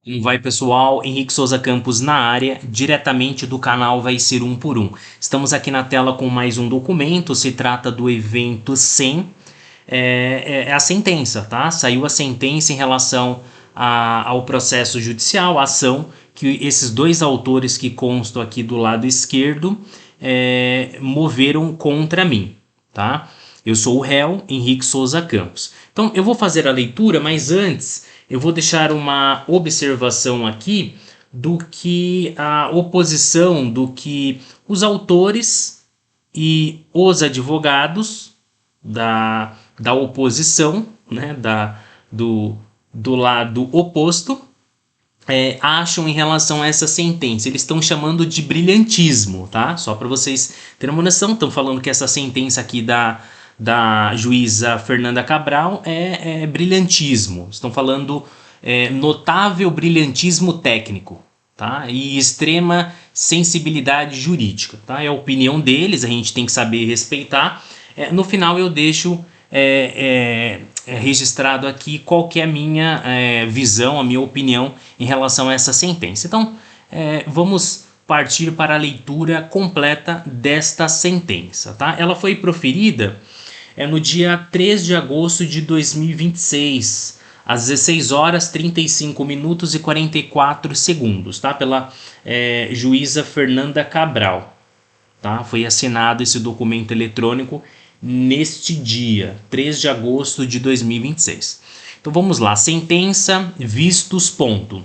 Como vai, pessoal? Henrique Souza Campos na área, diretamente do canal Vai Ser Um por Um. Estamos aqui na tela com mais um documento, se trata do evento 100, é a sentença, tá? Saiu a sentença em relação ao processo judicial, a ação que esses dois autores que constam aqui do lado esquerdo moveram contra mim, tá? Eu sou o réu, Henrique Souza Campos. Então, eu vou fazer a leitura, mas antes eu vou deixar uma observação aqui do que a oposição, do que os autores e os advogados da oposição, né, do lado oposto, acham em relação a essa sentença. Eles estão chamando de brilhantismo, tá? Só para vocês terem uma noção, estão falando que essa sentença aqui da juíza Fernanda Cabral é brilhantismo. Estão falando notável brilhantismo técnico, tá? E extrema sensibilidade jurídica, tá? É a opinião deles, a gente tem que saber respeitar. No final eu deixo registrado aqui qual que é a minha visão, a minha opinião em relação a essa sentença. Então, vamos partir para a leitura completa desta sentença, tá? Ela foi proferida no dia 3 de agosto de 2026, às 16 horas 35 minutos e 44 segundos, tá? Pela juíza Fernanda Cabral, tá? Foi assinado esse documento eletrônico neste dia, 3 de agosto de 2026. Então vamos lá, sentença, vistos, ponto.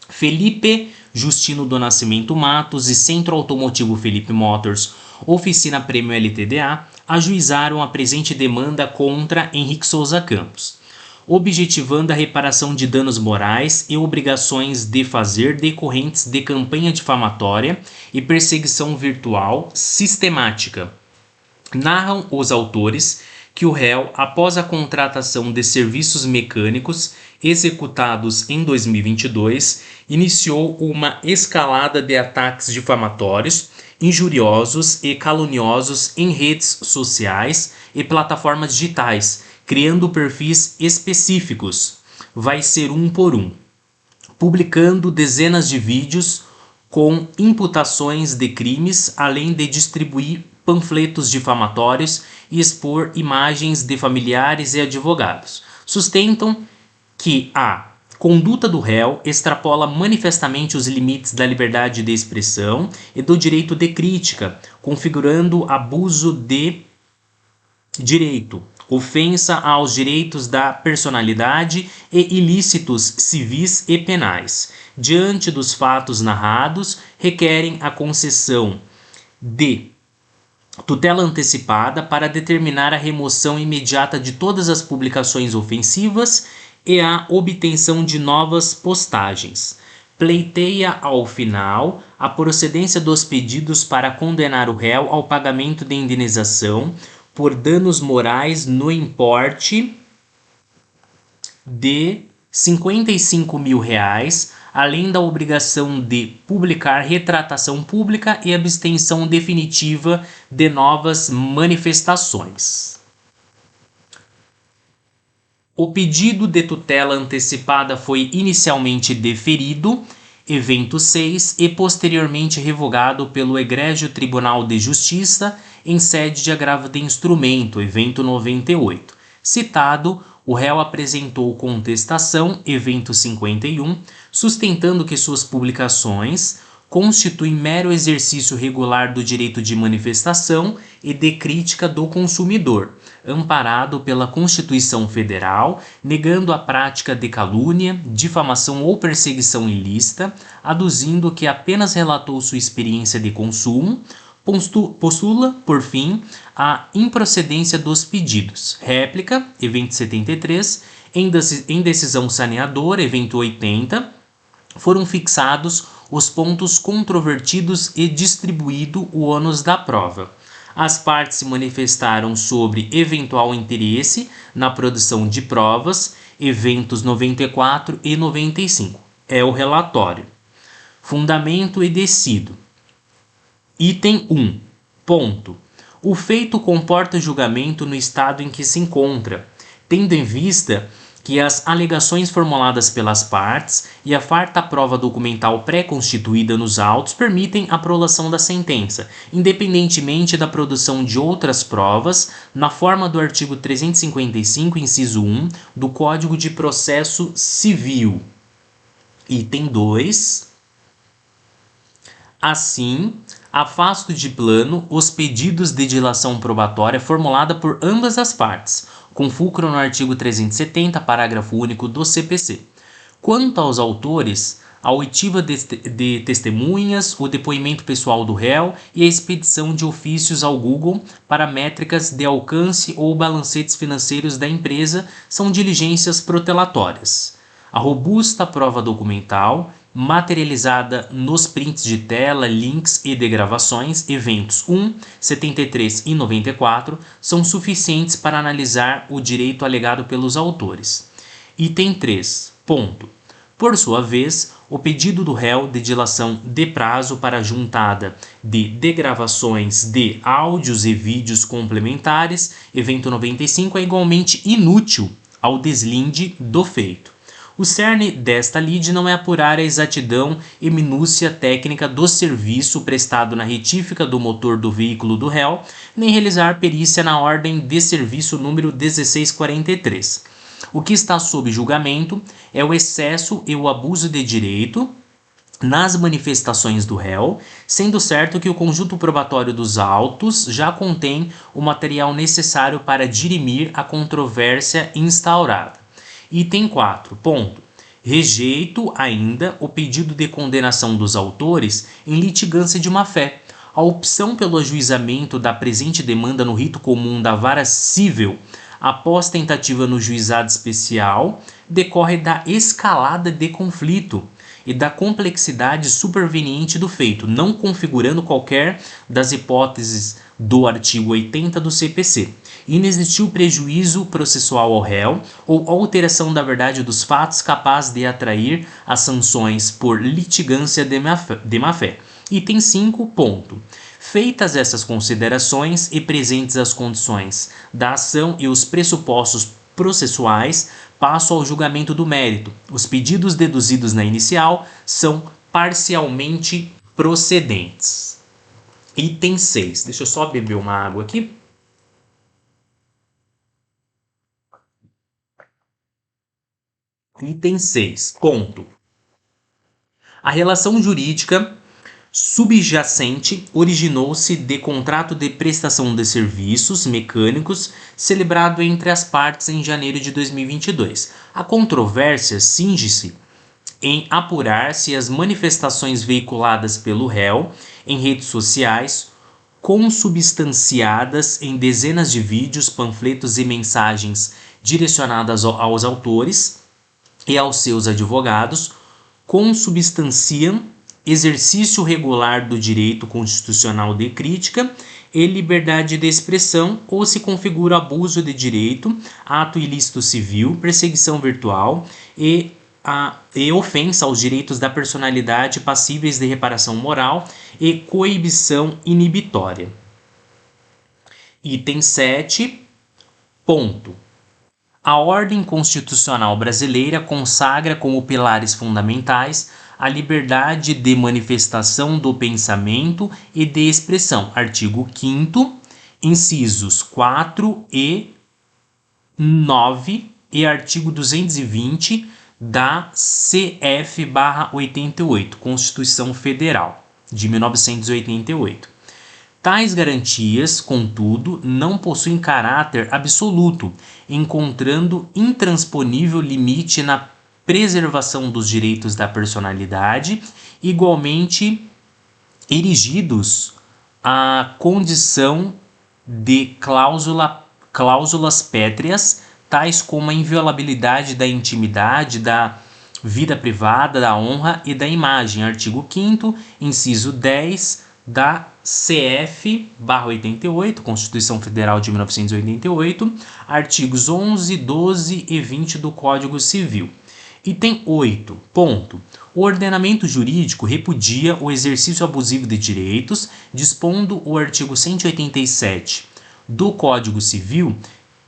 Felipe Justino do Nascimento Matos e Centro Automotivo Felipe Motors, Oficina Prêmio LTDA, ajuizaram a presente demanda contra Henrique Souza Campos, objetivando a reparação de danos morais e obrigações de fazer decorrentes de campanha difamatória e perseguição virtual sistemática. Narram os autores que o réu, após a contratação de serviços mecânicos executados em 2022, iniciou uma escalada de ataques difamatórios, injuriosos e caluniosos em redes sociais e plataformas digitais, criando perfis específicos, vai ser um por um, publicando dezenas de vídeos com imputações de crimes, além de distribuir panfletos difamatórios e expor imagens de familiares e advogados. Sustentam que a conduta do réu extrapola manifestamente os limites da liberdade de expressão e do direito de crítica, configurando abuso de direito, ofensa aos direitos da personalidade e ilícitos civis e penais. Diante dos fatos narrados, requerem a concessão de tutela antecipada para determinar a remoção imediata de todas as publicações ofensivas e a obtenção de novas postagens. Pleiteia, ao final, a procedência dos pedidos para condenar o réu ao pagamento de indenização por danos morais no importe de R$ 55 mil, além da obrigação de publicar retratação pública e abstenção definitiva de novas manifestações. O pedido de tutela antecipada foi inicialmente deferido, evento 6, e posteriormente revogado pelo Egrégio Tribunal de Justiça em sede de agravo de instrumento, evento 98. Citado, o réu apresentou contestação, evento 51, sustentando que suas publicações constituem mero exercício regular do direito de manifestação e de crítica do consumidor, amparado pela Constituição Federal, negando a prática de calúnia, difamação ou perseguição ilícita, aduzindo que apenas relatou sua experiência de consumo, postula, por fim, a improcedência dos pedidos. Réplica, evento 73, em decisão saneadora, evento 80, foram fixados os pontos controvertidos e distribuído o ônus da prova. As partes se manifestaram sobre eventual interesse na produção de provas, eventos 94 e 95. É o relatório. Fundamento e decido. Item 1. Ponto. O feito comporta julgamento no estado em que se encontra, tendo em vista que as alegações formuladas pelas partes e a farta prova documental pré-constituída nos autos permitem a prolação da sentença, independentemente da produção de outras provas, na forma do artigo 355, inciso 1, do Código de Processo Civil. Item 2. Assim, afasto de plano os pedidos de dilação probatória formulada por ambas as partes, com fulcro no artigo 370, parágrafo único do CPC. Quanto aos autores, a oitiva de testemunhas, o depoimento pessoal do réu e a expedição de ofícios ao Google para métricas de alcance ou balancetes financeiros da empresa são diligências protelatórias. A robusta prova documental, materializada nos prints de tela, links e de gravações, eventos 1, 73 e 94, são suficientes para analisar o direito alegado pelos autores. Item 3. Ponto. Por sua vez, o pedido do réu de dilação de prazo para a juntada de degravações de áudios e vídeos complementares, evento 95, é igualmente inútil ao deslinde do feito. O cerne desta lide não é apurar a exatidão e minúcia técnica do serviço prestado na retífica do motor do veículo do réu, nem realizar perícia na ordem de serviço número 1643. O que está sob julgamento é o excesso e o abuso de direito nas manifestações do réu, sendo certo que o conjunto probatório dos autos já contém o material necessário para dirimir a controvérsia instaurada. Item 4. Ponto. Rejeito ainda o pedido de condenação dos autores em litigância de má-fé. A opção pelo ajuizamento da presente demanda no rito comum da vara cível, após tentativa no juizado especial, decorre da escalada de conflito e da complexidade superveniente do feito, não configurando qualquer das hipóteses do artigo 80 do CPC. Inexistiu prejuízo processual ao réu ou alteração da verdade dos fatos capaz de atrair as sanções por litigância de má-fé. Item 5. Ponto. Feitas essas considerações e presentes as condições da ação e os pressupostos processuais, passo ao julgamento do mérito. Os pedidos deduzidos na inicial são parcialmente procedentes. Item 6. Deixa eu só beber uma água aqui. Item 6. Ponto. A relação jurídica subjacente originou-se de contrato de prestação de serviços mecânicos celebrado entre as partes em janeiro de 2022. A controvérsia cinge-se em apurar se as manifestações veiculadas pelo réu em redes sociais, consubstanciadas em dezenas de vídeos, panfletos e mensagens direcionadas aos autores e aos seus advogados, consubstanciam exercício regular do direito constitucional de crítica e liberdade de expressão ou se configura abuso de direito, ato ilícito civil, perseguição virtual e ofensa aos direitos da personalidade passíveis de reparação moral e coibição inibitória. Item 7. Ponto. A ordem constitucional brasileira consagra como pilares fundamentais a liberdade de manifestação do pensamento e de expressão. Artigo 5º, incisos 4 e 9 e artigo 220 da CF/88, Constituição Federal, de 1988. Tais garantias, contudo, não possuem caráter absoluto, encontrando intransponível limite na preservação dos direitos da personalidade, igualmente erigidos à condição de cláusulas pétreas, tais como a inviolabilidade da intimidade, da vida privada, da honra e da imagem. Artigo 5º, inciso 10 da CF/88, Constituição Federal de 1988, artigos 11, 12 e 20 do Código Civil. Item 8. Ponto. O ordenamento jurídico repudia o exercício abusivo de direitos, dispondo o artigo 187 do Código Civil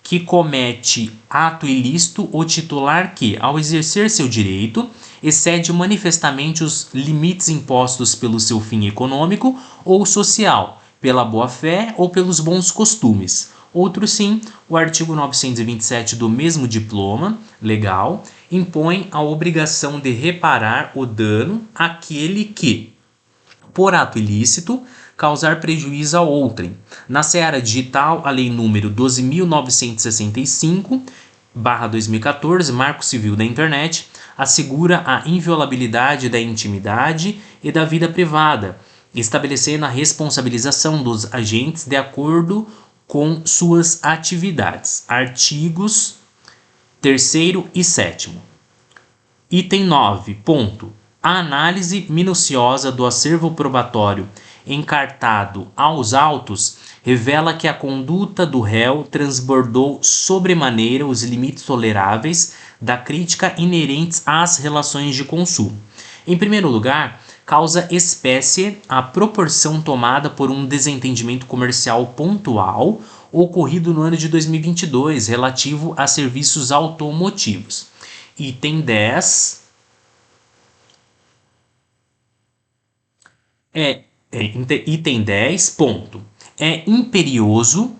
que comete ato ilícito o titular que, ao exercer seu direito, excede manifestamente os limites impostos pelo seu fim econômico ou social, pela boa-fé ou pelos bons costumes. Outro sim, o artigo 927 do mesmo diploma legal impõe a obrigação de reparar o dano àquele que, por ato ilícito, causar prejuízo a outrem. Na seara digital, a lei número 12.965/2014, Marco Civil da Internet, assegura a inviolabilidade da intimidade e da vida privada, estabelecendo a responsabilização dos agentes de acordo com suas atividades. Artigos 3º e 7º. Item 9. Ponto. A análise minuciosa do acervo probatório encartado aos autos revela que a conduta do réu transbordou sobremaneira os limites toleráveis da crítica inerentes às relações de consumo. Em primeiro lugar, causa espécie a proporção tomada por um desentendimento comercial pontual ocorrido no ano de 2022 relativo a serviços automotivos. Item 10. Item 10, ponto. É imperioso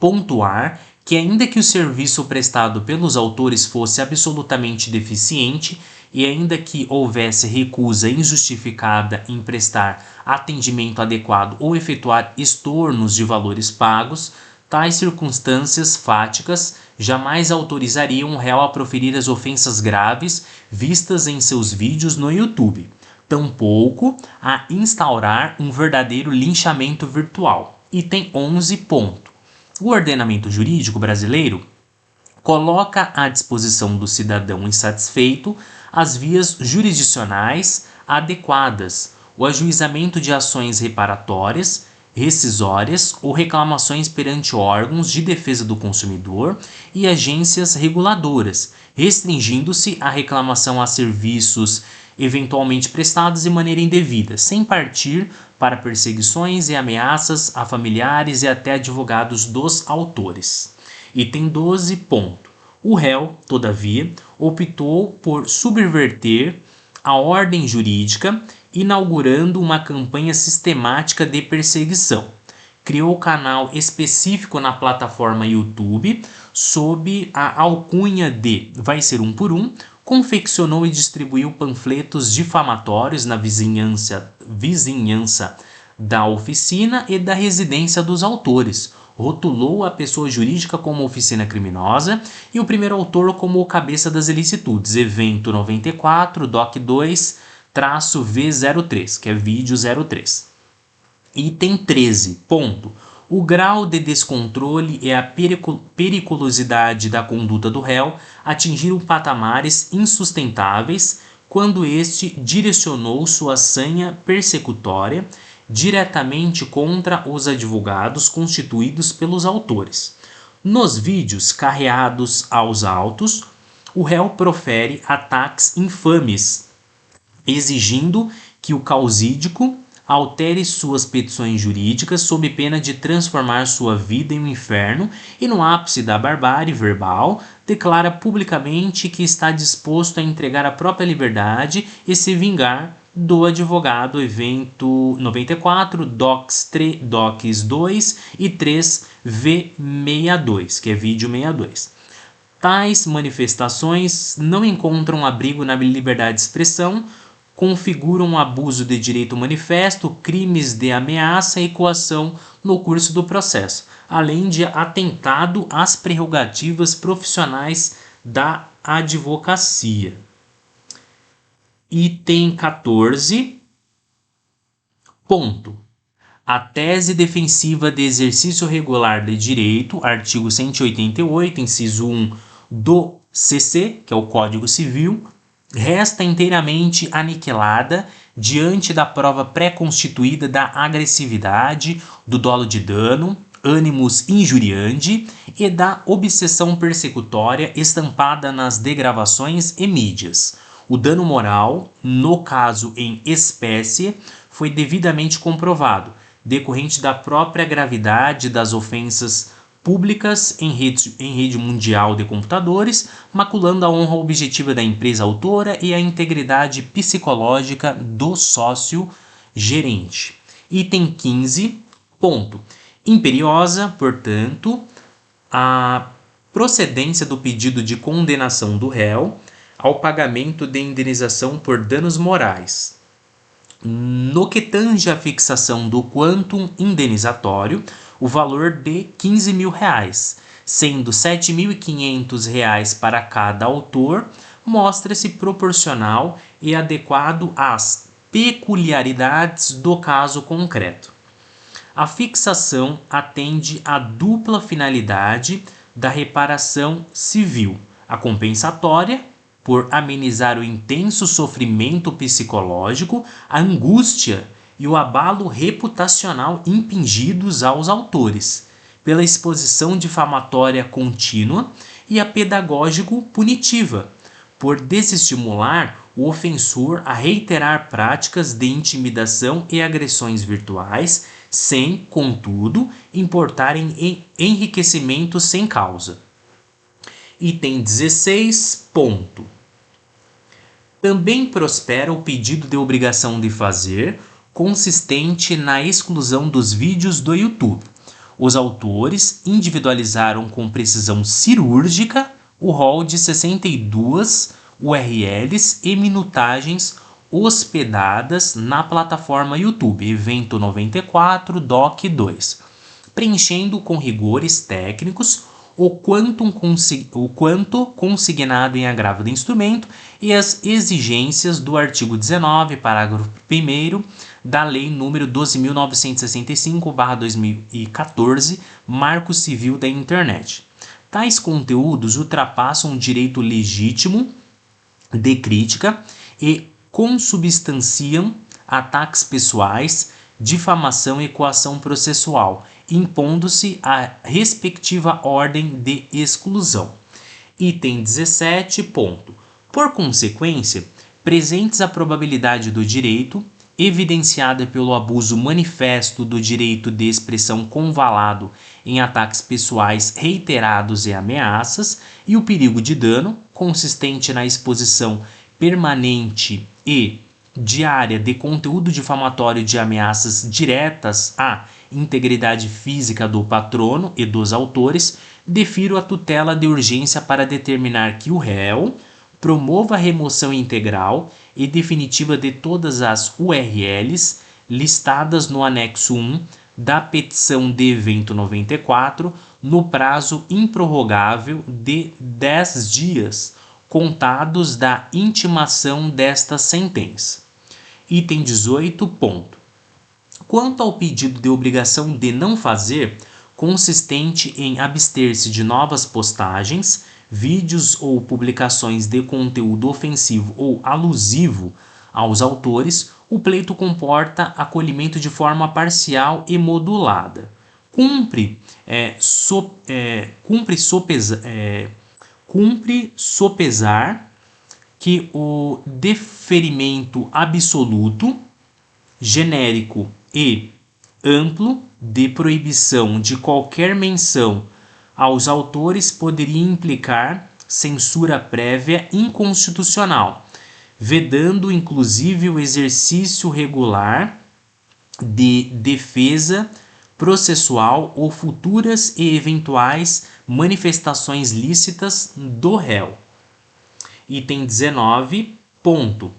pontuar que, ainda que o serviço prestado pelos autores fosse absolutamente deficiente e ainda que houvesse recusa injustificada em prestar atendimento adequado ou efetuar estornos de valores pagos, tais circunstâncias fáticas jamais autorizariam o réu a proferir as ofensas graves vistas em seus vídeos no YouTube, tampouco a instaurar um verdadeiro linchamento virtual. Item 11. Ponto. O ordenamento jurídico brasileiro coloca à disposição do cidadão insatisfeito as vias jurisdicionais adequadas, o ajuizamento de ações reparatórias, rescisórias ou reclamações perante órgãos de defesa do consumidor e agências reguladoras, restringindo-se a reclamação a serviços eventualmente prestados de maneira indevida, sem partir para perseguições e ameaças a familiares e até advogados dos autores. Item 12. Ponto. O réu, todavia, optou por subverter a ordem jurídica, inaugurando uma campanha sistemática de perseguição. Criou canal específico na plataforma YouTube sob a alcunha de Vai Ser Um por Um, confeccionou e distribuiu panfletos difamatórios na vizinhança da oficina e da residência dos autores. Rotulou a pessoa jurídica como oficina criminosa e o primeiro autor como o cabeça das ilicitudes, evento 94, doc 2-V03, que é vídeo 03. Item 13. Ponto. O grau de descontrole e a periculosidade da conduta do réu atingiram patamares insustentáveis quando este direcionou sua sanha persecutória diretamente contra os advogados constituídos pelos autores. Nos vídeos carreados aos autos, o réu profere ataques infames, exigindo que o causídico altere suas petições jurídicas sob pena de transformar sua vida em um inferno e, no ápice da barbárie verbal, declara publicamente que está disposto a entregar a própria liberdade e se vingar do advogado, evento 94, docs 2 e 3V62, que é vídeo 62. Tais manifestações não encontram abrigo na liberdade de expressão, configuram um abuso de direito manifesto, crimes de ameaça e coação no curso do processo, além de atentado às prerrogativas profissionais da advocacia. Item 14. Ponto. A tese defensiva de exercício regular de direito, artigo 188, inciso 1 do CC, que é o Código Civil, resta inteiramente aniquilada diante da prova pré-constituída da agressividade, do dolo de dano, animus injuriandi e da obsessão persecutória estampada nas degravações e mídias. O dano moral, no caso em espécie, foi devidamente comprovado, decorrente da própria gravidade das ofensas públicas em rede mundial de computadores, maculando a honra objetiva da empresa autora e a integridade psicológica do sócio gerente. Item 15, ponto. Imperiosa, portanto, a procedência do pedido de condenação do réu ao pagamento de indenização por danos morais. No que tange à fixação do quantum indenizatório, o valor de R$15 mil, sendo R$7.500 para cada autor, mostra-se proporcional e adequado às peculiaridades do caso concreto. A fixação atende à dupla finalidade da reparação civil, a compensatória, por amenizar o intenso sofrimento psicológico, a angústia e o abalo reputacional impingidos aos autores, pela exposição difamatória contínua, e a pedagógico-punitiva, por desestimular o ofensor a reiterar práticas de intimidação e agressões virtuais, sem, contudo, importarem em enriquecimento sem causa. Item 16, ponto. Também prospera o pedido de obrigação de fazer, consistente na exclusão dos vídeos do YouTube. Os autores individualizaram com precisão cirúrgica o rol de 62 URLs e minutagens hospedadas na plataforma YouTube Evento 94 Doc 2, preenchendo com rigores técnicos o quanto consignado em agravo de instrumento e as exigências do artigo 19, parágrafo 1º da Lei nº 12.965/2014, Marco Civil da Internet. Tais conteúdos ultrapassam o direito legítimo de crítica e consubstanciam ataques pessoais, difamação e coação processual, impondo-se a respectiva ordem de exclusão. Item 17, ponto. Por consequência, presentes a probabilidade do direito, evidenciada pelo abuso manifesto do direito de expressão convalado em ataques pessoais reiterados e ameaças, e o perigo de dano, consistente na exposição permanente e diária de conteúdo difamatório de ameaças diretas à integridade física do patrono e dos autores, defiro a tutela de urgência para determinar que o réu promova a remoção integral e definitiva de todas as URLs listadas no anexo 1 da petição de evento 94 no prazo improrrogável de 10 dias, contados da intimação desta sentença. Item 18, ponto. Quanto ao pedido de obrigação de não fazer, consistente em abster-se de novas postagens, vídeos ou publicações de conteúdo ofensivo ou alusivo aos autores, o pleito comporta acolhimento de forma parcial e modulada. Cumpre sopesar que o deferimento absoluto, genérico e amplo de proibição de qualquer menção aos autores poderia implicar censura prévia inconstitucional, vedando inclusive o exercício regular de defesa processual ou futuras e eventuais manifestações lícitas do réu. Item 19, ponto.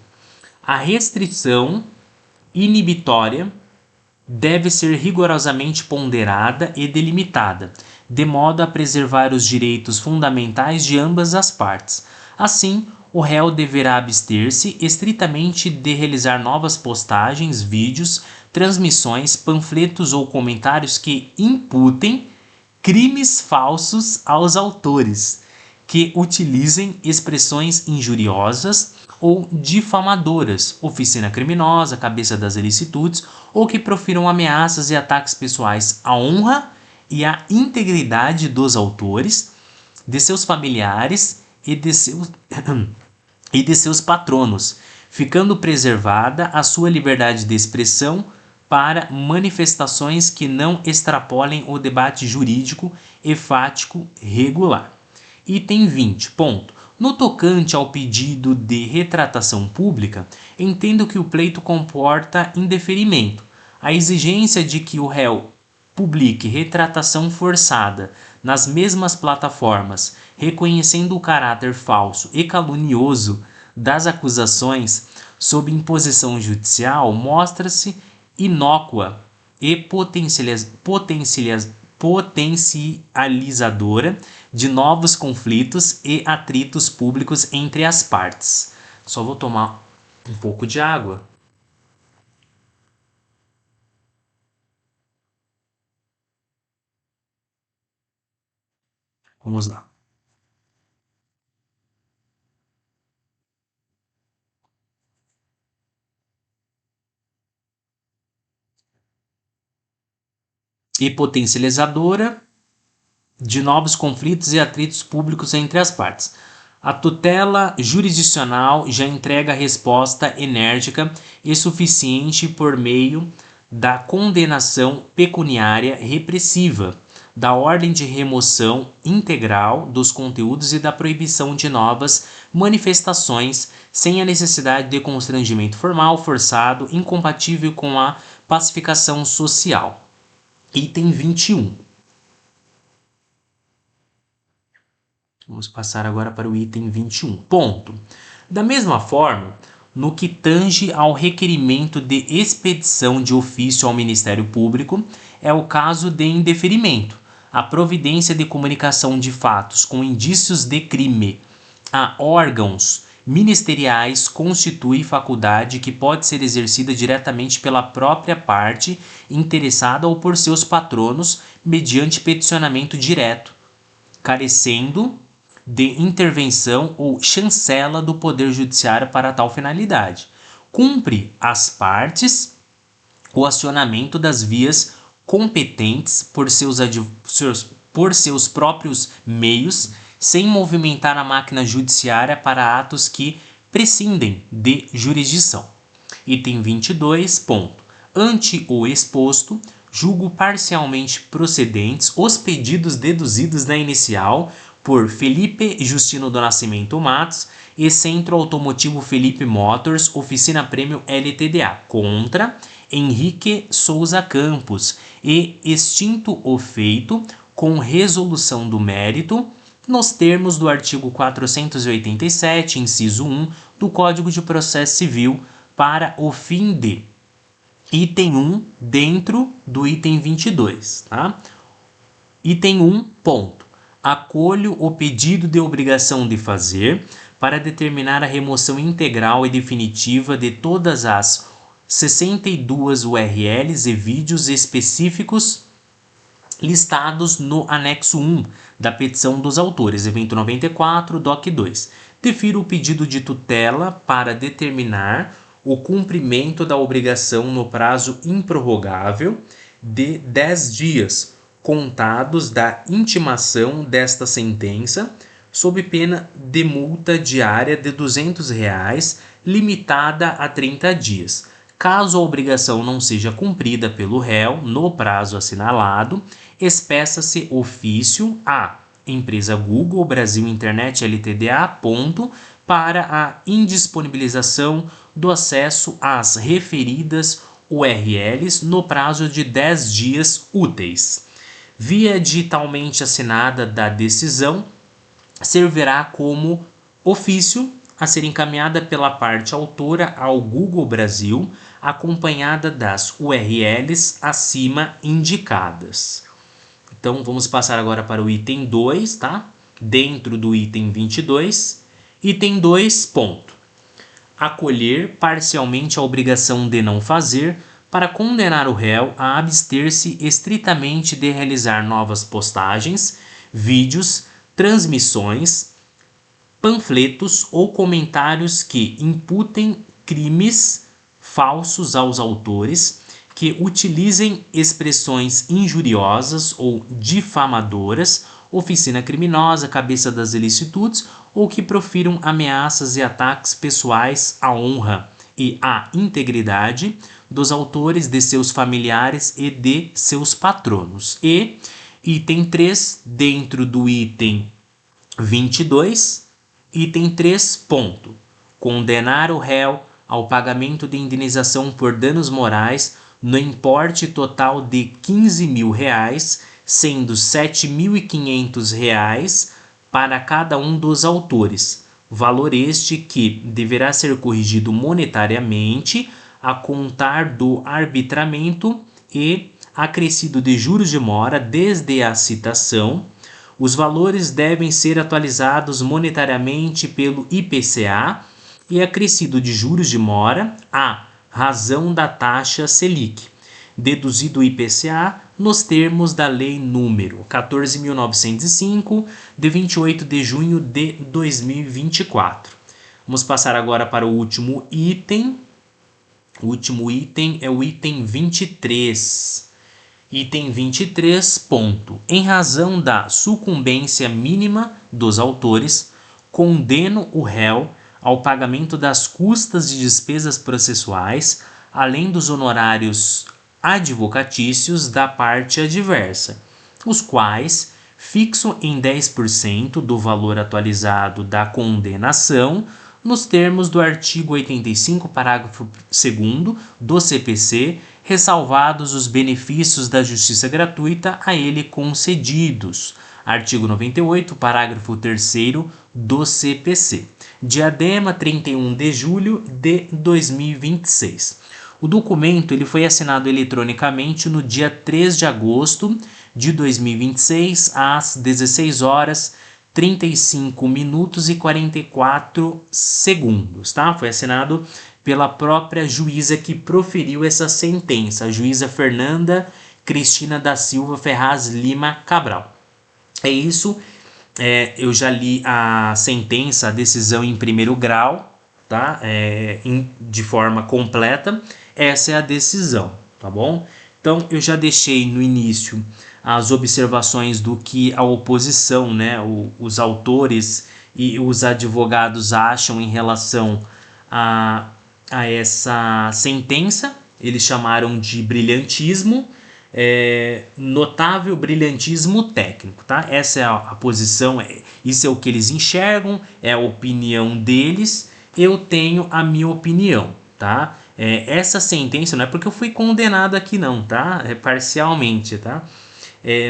A restrição inibitória deve ser rigorosamente ponderada e delimitada, de modo a preservar os direitos fundamentais de ambas as partes. Assim, o réu deverá abster-se estritamente de realizar novas postagens, vídeos, transmissões, panfletos ou comentários que imputem crimes falsos aos autores, que utilizem expressões injuriosas ou difamadoras, oficina criminosa, cabeça das ilicitudes, ou que profiram ameaças e ataques pessoais à honra e à integridade dos autores, de seus familiares e de seus patronos, ficando preservada a sua liberdade de expressão para manifestações que não extrapolem o debate jurídico e fático regular. Item 20. Ponto. No tocante ao pedido de retratação pública, entendo que o pleito comporta indeferimento. A exigência de que o réu publique retratação forçada nas mesmas plataformas, reconhecendo o caráter falso e calunioso das acusações sob imposição judicial, mostra-se inócua e potencializadora de novos conflitos e atritos públicos entre as partes. Só vou tomar um pouco de água. Vamos lá. E potencializadora de novos conflitos e atritos públicos entre as partes. A tutela jurisdicional já entrega resposta enérgica e suficiente por meio da condenação pecuniária repressiva, da ordem de remoção integral dos conteúdos e da proibição de novas manifestações sem a necessidade de constrangimento formal, forçado, incompatível com a pacificação social. Item 21. Vamos passar agora para o item 21. Ponto. Da mesma forma, no que tange ao requerimento de expedição de ofício ao Ministério Público, é o caso de indeferimento. A providência de comunicação de fatos com indícios de crime a órgãos ministeriais constitui faculdade que pode ser exercida diretamente pela própria parte interessada ou por seus patronos mediante peticionamento direto, carecendo de intervenção ou chancela do Poder Judiciário para tal finalidade. Cumpre às partes o acionamento das vias competentes por seus próprios meios, sem movimentar a máquina judiciária para atos que prescindem de jurisdição. Item 22. Ponto. Ante o exposto, julgo parcialmente procedentes os pedidos deduzidos na inicial por Felipe Justino do Nascimento Matos e Centro Automotivo Felipe Motors, Oficina Prêmio LTDA, contra Henrique Souza Campos e extinto o feito com resolução do mérito nos termos do artigo 487, inciso 1 do Código de Processo Civil para o fim de item 1 dentro do item 22, tá? Item 1, ponto. Acolho o pedido de obrigação de fazer para determinar a remoção integral e definitiva de todas as 62 URLs e vídeos específicos listados no anexo 1 da petição dos autores, evento 94, DOC 2. Defiro o pedido de tutela para determinar o cumprimento da obrigação no prazo improrrogável de 10 dias, contados da intimação desta sentença, sob pena de multa diária de R$ 200, limitada a 30 dias. Caso a obrigação não seja cumprida pelo réu no prazo assinalado, espeça-se ofício à empresa Google Brasil Internet LTDA, ponto, para a indisponibilização do acesso às referidas URLs no prazo de 10 dias úteis. Via digitalmente assinada da decisão, servirá como ofício a ser encaminhada pela parte autora ao Google Brasil, acompanhada das URLs acima indicadas. Então, vamos passar agora para o item 2, tá? Dentro do item 22. Item 2, ponto. Acolher parcialmente a obrigação de não fazer para condenar o réu a abster-se estritamente de realizar novas postagens, vídeos, transmissões, panfletos ou comentários que imputem crimes falsos aos autores, que utilizem expressões injuriosas ou difamadoras, oficina criminosa, cabeça das ilicitudes, ou que profiram ameaças e ataques pessoais à honra, e a integridade dos autores, de seus familiares e de seus patronos. E item 3, dentro do item 22, item 3, ponto. Condenar o réu ao pagamento de indenização por danos morais no importe total de R$15.000, sendo R$7.500 para cada um dos autores. Valor este que deverá ser corrigido monetariamente a contar do arbitramento e acrescido de juros de mora desde a citação. Os valores devem ser atualizados monetariamente pelo IPCA e acrescido de juros de mora à razão da taxa Selic, deduzido o IPCA nos termos da Lei número 14.905, de 28 de junho de 2024. Vamos passar agora para o último item. O último item é o item 23. Item 23, ponto. Em razão da sucumbência mínima dos autores, condeno o réu ao pagamento das custas de despesas processuais, além dos honorários advocatícios da parte adversa, os quais fixo em 10% do valor atualizado da condenação, nos termos do artigo 85, parágrafo 2º do CPC, ressalvados os benefícios da justiça gratuita a ele concedidos. Artigo 98, parágrafo 3º do CPC. Diadema, 31 de julho de 2026. O documento ele foi assinado eletronicamente no dia 3 de agosto de 2026, às 16 horas 35 minutos e 44 segundos, tá? Foi assinado pela própria juíza que proferiu essa sentença, a juíza Fernanda Cristina da Silva Ferraz Lima Cabral. É isso, eu já li a sentença, a decisão em primeiro grau, tá? De forma completa. Essa é a decisão, tá bom? Então, eu já deixei no início as observações do que a oposição, né, os autores e os advogados acham em relação a essa sentença. Eles chamaram de brilhantismo, notável brilhantismo técnico, tá? Essa é a posição, isso é o que eles enxergam, é a opinião deles, eu tenho a minha opinião, tá? Essa sentença não é porque eu fui condenado aqui não, tá? Parcialmente, tá?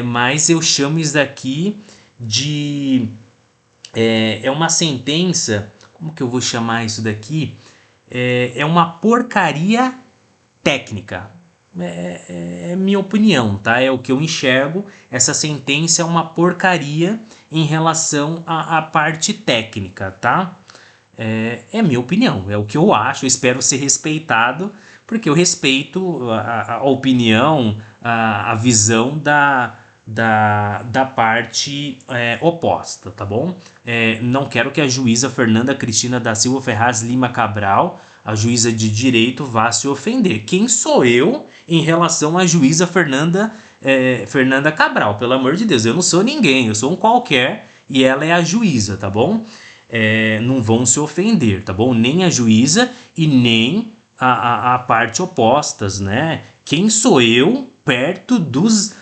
Mas eu chamo isso daqui de... é uma sentença, como que eu vou chamar isso daqui? É uma porcaria técnica. É minha opinião, tá? É o que eu enxergo. Essa sentença é uma porcaria em relação à parte técnica, tá? É minha opinião, é o que eu acho, eu espero ser respeitado, porque eu respeito a opinião, a visão da parte oposta, tá bom? Não quero que a juíza Fernanda Cristina da Silva Ferraz Lima Cabral, a juíza de direito, vá se ofender. Quem sou eu em relação à juíza Fernanda Cabral? Pelo amor de Deus, eu não sou ninguém, eu sou um qualquer e ela é a juíza, tá bom? Não vão se ofender, tá bom? Nem a juíza e nem a parte opostas, né? Quem sou eu perto dos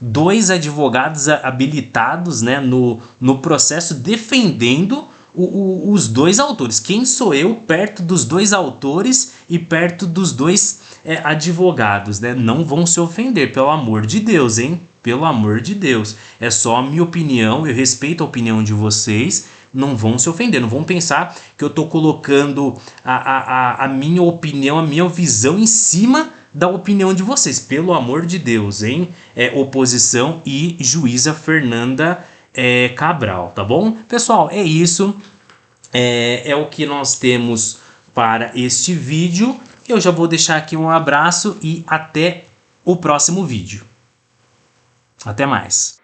dois advogados habilitados, né, no processo defendendo os dois autores? Quem sou eu perto dos dois autores e perto dos dois advogados, né? Não vão se ofender, pelo amor de Deus, hein? Pelo amor de Deus. É só a minha opinião, eu respeito a opinião de vocês, não vão se ofender, não vão pensar que eu estou colocando a minha opinião, a minha visão em cima da opinião de vocês. Pelo amor de Deus, hein? Oposição e juíza Fernanda Cabral, tá bom? Pessoal, é isso. É o que nós temos para este vídeo. Eu já vou deixar aqui um abraço e até o próximo vídeo. Até mais.